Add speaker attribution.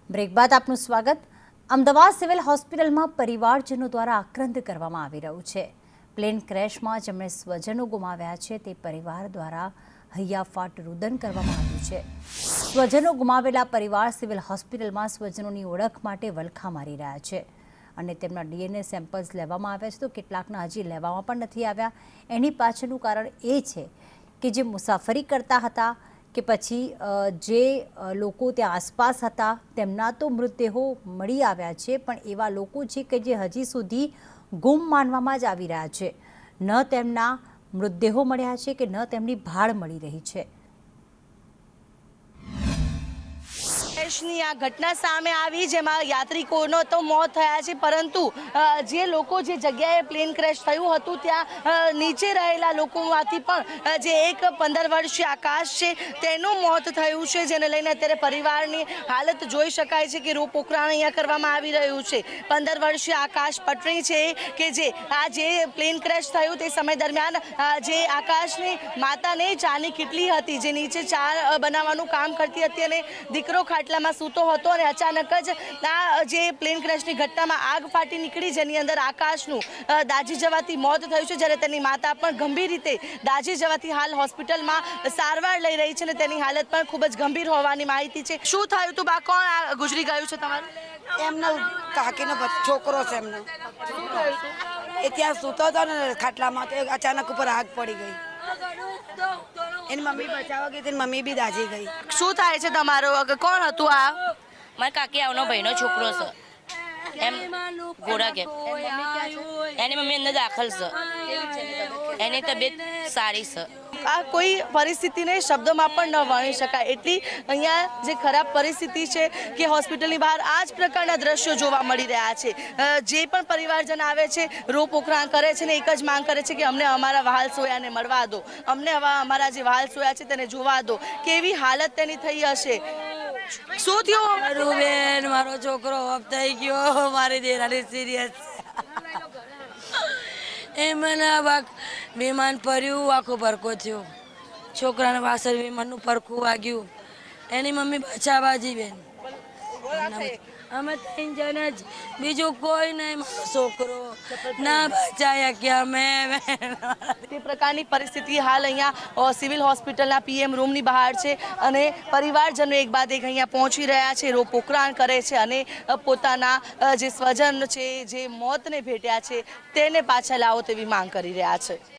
Speaker 1: Break બાદ આપનું સ્વાગત। અમદાવાદ સિવિલ હોસ્પિટલમાં પરિવારજનો દ્વારા આક્રંદ કરવામાં આવી રહ્યું છે। પ્લેન ક્રેશમાં જેમણે સ્વજનો ગુમાવ્યા છે તે પરિવાર દ્વારા હૈયાફાટ રુદન કરવામાં આવ્યું છે। સ્વજનો ગુમાવેલા પરિવાર સિવિલ હોસ્પિટલમાં સ્વજનોની ઓળખ માટે વલખા મારી રહ્યા છે અને તેમના ડીએનએ સેમ્પલ્સ લેવામાં આવ્યા છે તો કેટલાકના હજી લેવામાં પણ નથી આવ્યા। એની પાછળનું કારણ એ છે કે જે મુસાફરી કરતા હતા કે પછી જે લોકો ત્યાં આસપાસ હતા તેમના તો મૃતદેહો મળી આવ્યા છે, પણ એવા લોકો છે કે જે હજી સુધી ગુમ માનવામાં જ આવી રહ્યા છે। ન તેમના મૃતદેહો મળ્યા છે કે ન તેમની ભાળ મળી રહી છે।
Speaker 2: ની આ ઘટના સામે આવી જેમાં યાત્રિકોનો તો મોત થયા છે, પરંતુ જે લોકો જે જગ્યાએ પ્લેન ક્રેશ થયું હતું ત્યાં નીચે રહેલા લોકોમાંથી પણ જે એક 15 વર્ષીય આકાશ છે તેનું મોત થયું છે, જેને લઈને અત્યારે પરિવારની હાલત જોઈ શકાય છે કે રોપોકરાણ અહીંયા કરવામાં આવી રહ્યું છે। 15 વર્ષીય આકાશ પટણી છે કે જે પ્લેન ક્રેશ થયું તે સમય દરમિયાન જે આકાશની માતાને ચાની કીટલી હતી જે નીચે ચા બનાવવાનું કામ કરતી હતી અને દીકરો ખાટલામાં સૂતો હતો અને અચાનક જ આ જે પ્લેન ક્રેશની ઘટનામાં આગ ફાટી નીકળી, જેની અંદર આકાશનું દાઝી જવાથી મોત થયું છે, જ્યારે તેની માતા પણ ગંભીર રીતે દાઝી જવાથી હાલ હોસ્પિટલમાં સારવાર લઈ રહી છે અને તેની હાલત પણ ખૂબ જ ગંભીર હોવાની માહિતી છે। શું થયું હતું બા? કોણ ગુજરી ગયું છે તમારું?
Speaker 3: એમનો કાકીનો છોકરો છે એમનો। એ ત્યાં સૂતો હતો ને ખાટલામાં, તો અચાનક ઉપર આગ પડી ગઈ। એની મમ્મી બચાવવા ગઈ, તેની મમ્મી બી દાઝી ગઈ।
Speaker 2: શું થાય છે તમારો? કોણ હતું આ?
Speaker 4: મારા કાકી આવનો ભાઈનો છોકરો છે, એમ ગોળા કે એની મમ્મી અંદર દાખલ છે, એની તબિયત સારી છે।
Speaker 2: આ કોઈ પરિસ્થિતિને શબ્દોમાં પણ ન વર્ણી શકાય એટલી અહીંયા જે ખરાબ પરિસ્થિતિ છે કે હોસ્પિટલની બહાર આ જ પ્રકારના દ્રશ્યો જોવા મળી રહ્યા છે। જે પણ પરિવારજન આવે છે રોપોકરાણ કરે છે ને એક જ માંગ કરે છે કે અમને અમારા વહાલ સોયાને મળવા દો, અમને અમારા જે વહાલ સોયા છે તેને જોવા દો। કેવી હાલત તેની થઈ હશે? શું થયું?
Speaker 5: મારું બેન, મારો છોકરો ઓફ થઈ ગયો, મારી દેરાની સિરિયસ એ મને વિમાન પડ્યું, આખો પરકો થયો, છોકરાને પાછળ વિમાનનું પરખું વાગ્યું, એની મમ્મી બચાવવાજી બેન અમે 3 જણ જ, બીજું કોઈ નહીં, મારો છોકરો ના બચાયા કે અમે
Speaker 2: તે પ્રકારની પરિસ્થિતિ હાલ અહીંયા સિવિલ હોસ્પિટલના પીએમ રૂમની બહાર છે અને પરિવારજનો એક બાદ એક અહીંયા પહોંચી રહ્યા છે, રોપોકરાણ કરે છે અને પોતાના જે સ્વજન છે જે મોતને ભેટ્યા છે તેને પાછા લાવો તેવી માંગ કરી રહ્યા છે।